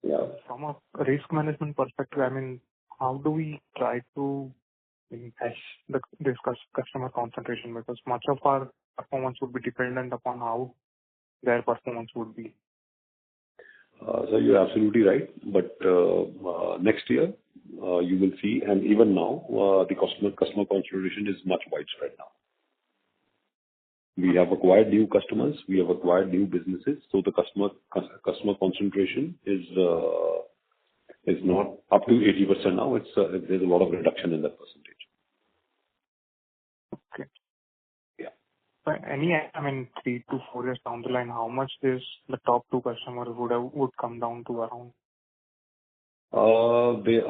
Yeah. From a risk management perspective, I mean, how do we try to this customer concentration? Because much of our performance would be dependent upon how their performance would be. So you're absolutely right. But next year, you will see, and even now, the customer concentration is much widespread now. We have acquired new customers, we have acquired new businesses, so the customer concentration is not up to 80% now. There's a lot of reduction in that percentage. Okay. Yeah. But I mean, 3 to 4 years down the line, how much the top two customers would come down to around? They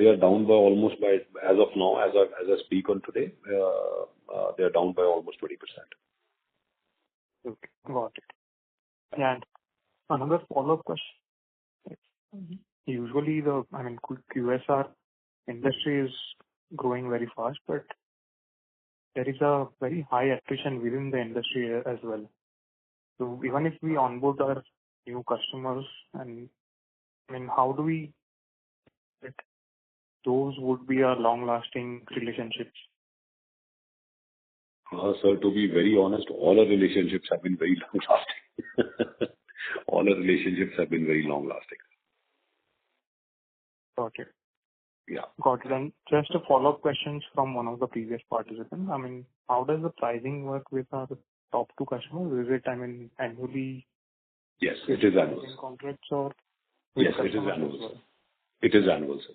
are down by almost as of now, as I speak on today, they are down by almost 20%. Okay, got it. And another follow-up question. Usually QSR industry is growing very fast, but there is a very high attrition within the industry as well. So even if we onboard our new customers, and I mean, how do we that those would be our long-lasting relationships? Sir, to be very honest, all our relationships have been very long-lasting. All our relationships have been very long-lasting. Got it. Yeah. Got it. And just a follow-up questions from one of the previous participants. I mean, how does the pricing work with our top two customers? Is it, annually? Yes, it is annual. In contracts or? Yes, it is annual. Well? It is annual, sir.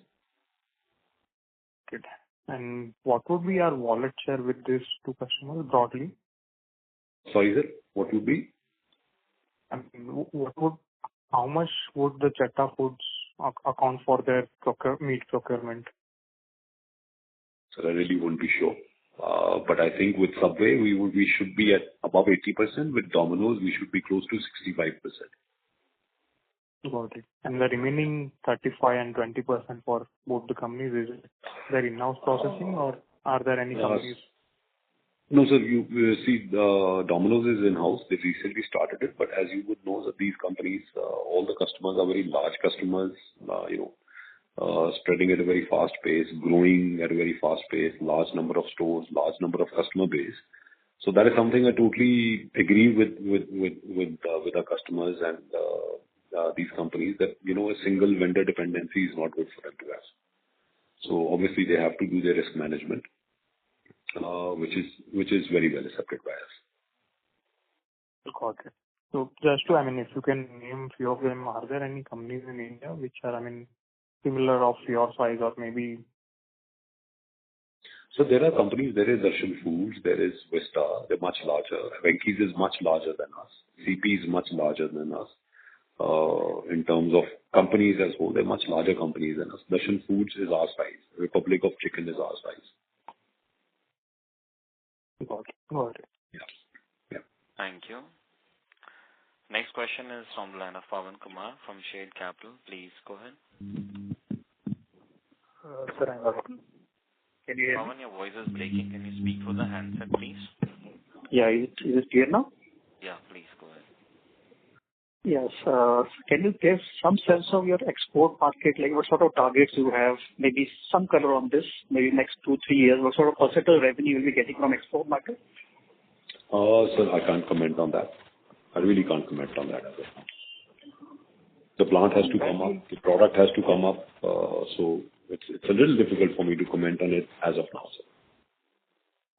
Good. And what would be our wallet share with these two customers broadly? Sorry, sir, what would be? I mean, how much would the Chatha Foods account for their meat procurement? Sir, I really wouldn't be sure. But I think with Subway, we should be at above 80%. With Domino's, we should be close to 65%. Got it. And the remaining 35 and 20% for both the companies, is it their in-house processing or are there any companies? No, sir. You see, Domino's is in-house. They recently started it, but as you would know, that these companies, all the customers are very large customers, spreading at a very fast pace, growing at a very fast pace, large number of stores, large number of customer base. So that is something I totally agree with our customers and these companies that a single vendor dependency is not good for them to have. So obviously they have to do their risk management, which is very well accepted by us. Got it. So just to, if you can name few of them, are there any companies in India which are, similar of your size or maybe? So there are companies, there is Darshan Foods, there is Vista, they're much larger. Venky's is much larger than us. CP is much larger than us. In terms of companies as whole, they're much larger companies than us. Darshan Foods is our size. Republic of Chicken is our size. Got it. Yeah. Thank you. Next question is from the line of Pawan Kumar from Shade Capital. Please go ahead. Sir, I'm audible. Can you hear me? Pawan, your voice is breaking. Can you speak through the handset, please? Yeah, is it clear now? Yeah, please go ahead. Yes. Can you give some sense of your export market, like what sort of targets you have, maybe some color on this, maybe next 2-3 years, what sort of percentage revenue you'll be getting from export market? Sir, I can't comment on that. I really can't comment on that as of now. The plant has to come up, the product has to come up, so it's a little difficult for me to comment on it as of now, sir.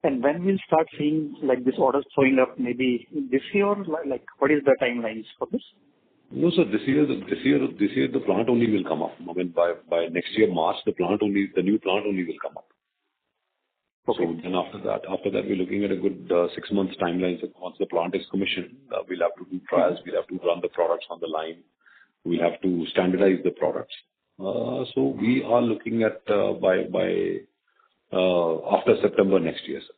And when we'll start seeing like this orders showing up, maybe this year, like what is the timelines for this? No, sir, this year the plant only will come up. By next year March, the new plant only will come up. So then after that, we're looking at a good 6 months timeline. So once the plant is commissioned, we'll have to do trials. We'll have to run the products on the line. We'll have to standardize the products. So we are looking at by after September next year, sir.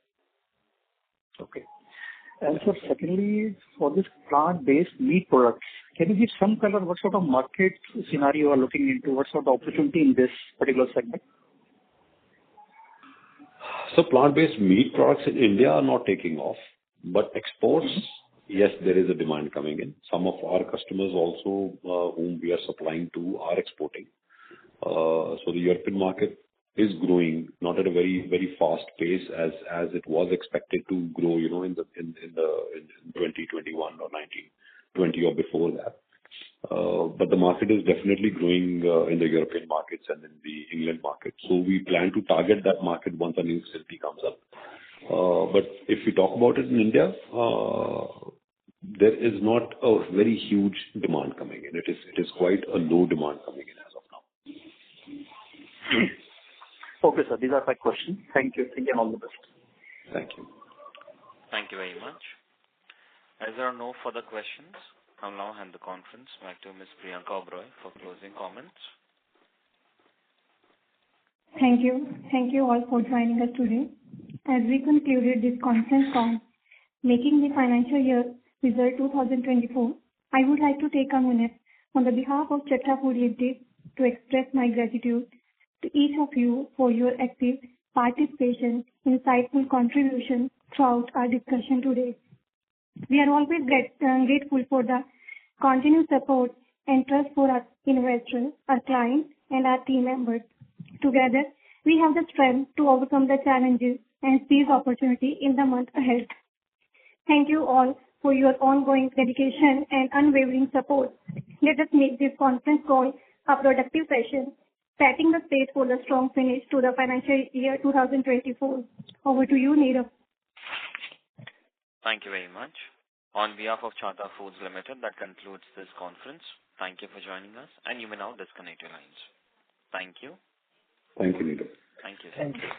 Okay. And so secondly, for this plant-based meat products, can you give some color what sort of market scenario you are looking into? What sort of opportunity in this particular segment? So plant-based meat products in India are not taking off, but exports, yes, there is a demand coming in. Some of our customers also, whom we are supplying to, are exporting. So the European market is growing, not at a very, very fast pace as it was expected to grow, in 2021 or 2020 or before that. But the market is definitely growing in the European markets and in the England market. So we plan to target that market once a new facility comes up. But if we talk about it in India, there is not a very huge demand coming in. It is quite a low demand coming in as of now. Okay, sir. These are my questions. Thank you. Thank you and all the best. Thank you. Thank you very much. As there are no further questions, I'll now hand the conference back to Ms. Priyanka Oberoi for closing comments. Thank you. Thank you all for joining us today. As we concluded this conference call, making the financial year result 2024, I would like to take a minute on the behalf of Chatha Food Limited to express my gratitude to each of you for your active participation, insightful contribution throughout our discussion today. We are always grateful for the continued support and trust for our investors, our clients, and our team members. Together, we have the strength to overcome the challenges and seize opportunity in the month ahead. Thank you all for your ongoing dedication and unwavering support. Let us make this conference call a productive session, setting the stage for the strong finish to the financial year 2024. Over to you, Nirav. Thank you very much. On behalf of Chatha Foods Limited, that concludes this conference. Thank you for joining us, and you may now disconnect your lines. Thank you. Thank you, Neerav. Thank you. Thank you.